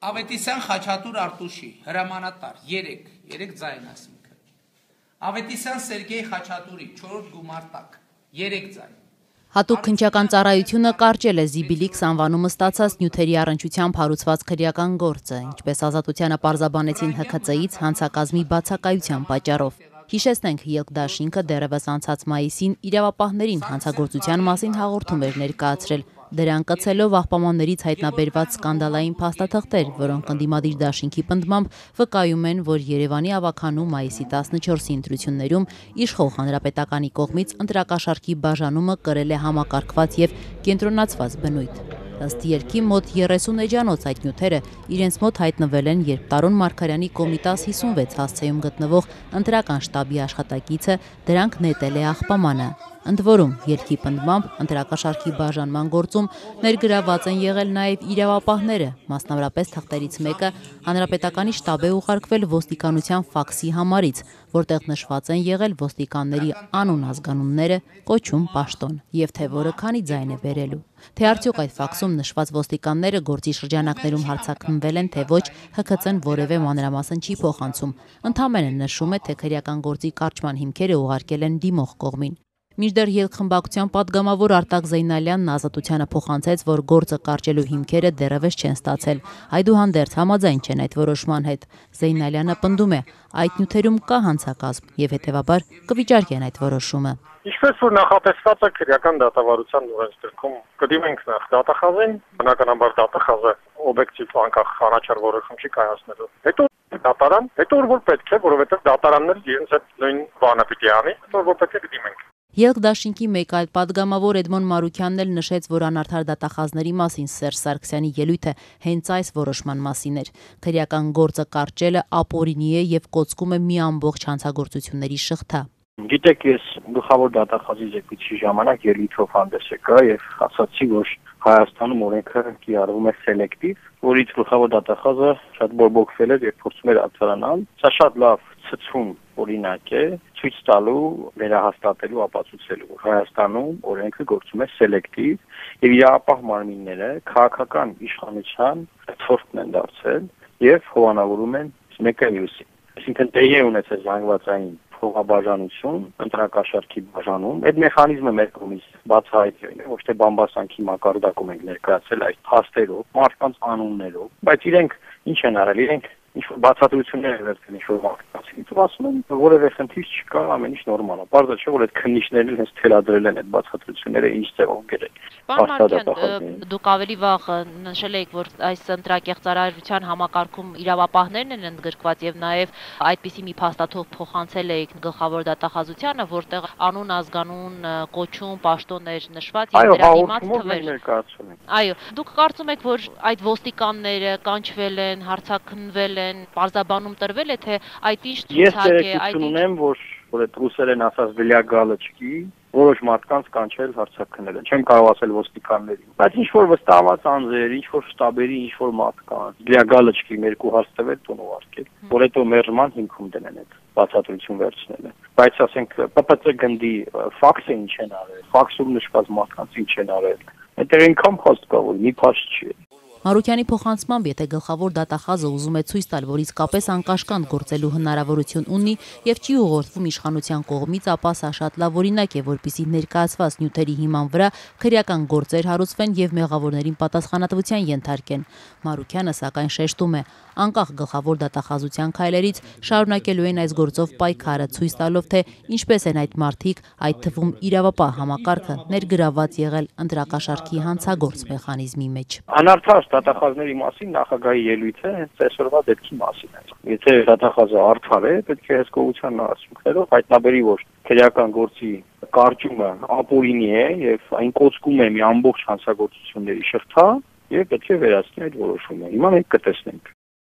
Ավետիսյան Խաչատուր Արտուշի, հրամանատար, 3 ձայն ասինքը։ Ավետիսյան Սերգեյ Խաչատուրի, 4 գումարտակ, 3 ձայն։ Հատուկ քննչական ծառայությունը կարճել է Զիբիլիքս անվանումը ստացած նյութերի առնչությամբ հարուցված քրեական գործը, ինչպես ազատությանը պարզաբանեցին ՀՔԾ-ից հանցակազմի բացակայության պատճառով։ Հիշեցնենք, ելքդաշինքը դեռևս անցած մայիսին իրավապահներին հանցագործության մասին հաղորդում էր ներկայացրել, դրան կցելով աղբամաններից հայտնաբերված սկանդալային փաստաթղթեր, որոնք ընդդիմադիր դաշինքի պնդմամբ վկայում են, որ Երևանի ավագանու մայիսի 14-ի ընտրություններում իշխող հանրապետականի կողմից ընտրակաշառքի բաժանումը կրել է համակարգված եւ կենտրոնացված բնույթ։ Ըստ երգի մոտ 30 էջանոց այդ նյութերը իրենց մոտ հայտնվել են, երբ Տարոն Մարգարյանի Կոմիտաս 56 հասցեում գտնվող ընտրական շտաբի աշխատակիցը դրանք նետել է աղբամանը։ Ընդ որում, երգի պնդմամբ ընտրակաշառքի բաժանման գործում ներգրաված են եղել նաև իրավապահները, մասնավորապես թղթերից մեկը հանրապետականի շտաբ է ուղարկվել ոստիկանության ֆաքսի համարից, որտեղ նշված են եղել ոստիկանների անուն ազգանունները, կոչում պաշտոն, եւ թե որը քանի ձայն է բերելու։ Թե արդյոք այդ ֆաքսում նշված ոստիկանները գործի շրջանակներում հարձակվվել են, թե ոչ, ՀՔԾ-ն որևէ մանրամասն չի փոխանցում, ընդամենը նշում է, թե քրեական գործի կարճման հիմքերը ուղարկել են դիմող կողմին։ Մինչդեռ ելքխմբակցության падգամավոր Արտակ Զեյնալյանն ազատությանը փոխանցեց, որ գործը կարճելու հիմքերը դեռևս չեն ստացել, այդուհանդերձ համաձայն չեն այդ որոշման հետ։ Զեյնալյանը պնդում է, այդ նյութերում կա հանցակազմ եւ հետեւաբար կվիճարկեն այդ որոշումը։ Ինչպես որ նախատեսված է քրեական դատավարության օրենսգրքում, կդիմենք նախ դատախազին, բնականաբար դատախազը օբյեկտիվ անկախ անաչառ որոշում չի կայացնելու։ Հետո դատարան, հետո որ պետք է, որովհետեւ դատարանները իրենց այդ նույն բանը պիտի անի, հետո որ պետք է կդիմենք։ Ելքդաշինքի մեկ այլ падգամավոր Էդմոն Մարուքյանն էլ նշեց, որ անարդար դատախազների մասին Սերժ Սարգսյանի ելույթը հենց այս որոշման մասին էր։ Քրեական գործը կարճելը ապօրինի է եւ կոծկում է մի ամբողջ հանցագործությունների շղթա։ Գիտեք, ես գլխավոր դատախազի զեկույցի ժամանակ ելույթով հանդես եկա եւ ասացի, որ Հայաստանում օրենքը կիրառվում է սելեկտիվ, որից գլխավոր դատախազը շատ բորբոքվել էր եւ փորձում էր արձանանալ։ Սա շատ լավ ցցում օրինակ է, ցույց տալու, վերահաստատելու, ապացուցելու, որ Հայաստանում օրենքը գործում է սելեկտիվ եւ իրավապահ մարմինները քաղաքական իշխանության ցորտն են դարձել եւ հովանավորում են մեկը մյուսին։ Այսինքն տեղի է ունեցել զանգվածային փոխաբաժանություն, ընտրակաշառքի բաժանում, այդ մեխանիզմը մեր կողմից բացահայտվել է, ոչ թե բամբասանքի մակարդակում ենք ներկայացել այդ փաստերով, մարդկանց անուններով, բայց իրենք ինչ են արել, իրենք ինչ-որ բացատրություններ են վերցրել, ինչ-որ մարդկանցից, ու ասում են, որևէ խնդիր չկա, ամեն ինչ նորմալ է։ Պարզը չէ, որ այդ քննիչներն հենց թելադրել են այդ բացատրությունները ինչ ձևով գրել։ Պարոն Մարուքյան, դուք ավելի վաղ նշել եք, որ այս ընտրակեղծարարության համակարգում իրավապահներն են ընդգրկված եւ նաեւ այդպիսի մի փաստաթող փոխանցել եք գլխավոր դատախազությանը, որտեղ անուն, ազգանուն, կոչում, պաշտոններ նշված եւ դրա դիմաց թվեր։ Այո, դուք կարծում եք, որ այդ ոստիկանները կանչվել են, հարցաքննվել պարզաբանում տրվել է, թե այդ ինչ ցուցակ է, այդ ունեմ, որ այդ ռուսերեն ասած դիալոգալը չկի, որոշ մարդկանց կանչել հարցաքննել են։ Չեմ կարող ասել ոստիկաններին, բայց ինչ որ վստահված անձեր, ինչ որ շտաբերի, ինչ որ մարդկանց դիալոգալը չկի, երկու հարց տվել տուն ուղարկել, որ հետո մերժման հիմքում դնեն այդ բացատրություն վերցնելը։ Բայց ասենք ՊՊՑ գնդի ֆաքսը ինչ են արել, ֆաքսում նշված մարդկանց ինչ են արել։ Այդտեղ ինքան փաստ կա, որ մի փաստ չի։ Մարուքյանի փոխանցմամբ, եթե գլխավոր դատախազը ուզում է ցույց տալ, որ իսկապես անկաշկանդ գործելու հնարավորություն ունի եւ չի ուղղորդվում իշխանության կողմից, ապա սա շատ լավ օրինակ է, որպիսի ներկայացված նյութերի հիման վրա քրեական գործեր հարուցվեն եւ մեղավորներին պատասխանատվության ենթարկեն։ Մարուքյանը սակայն շեշտում է, անկախ գլխավոր դատախազության քայլերից շարունակելու են այս գործով պայքարը, ցույց տալով, թե ինչպես են այդ մարդիկ, այդ թվում իրավապահ համակարգը, ներգրաված եղել ընտրակաշառքի հանցագործ մեխանիզմի մեջ։ Անարդար դատախազների մասին նախագահի ելույթը հենց այսօրվա դեպքի մասին է։ Եթե դատախազը արդար է, պետք է հսկողության արդյունքներով հայտնաբերի, որ քրեական գործի կարճումը ապօրինի է եւ այն կոծկում է մի ամբողջ հանցագործությունների շղթա եւ պետք է վերացնի այդ որոշումը։ Հիմա մենք կտեսնենք։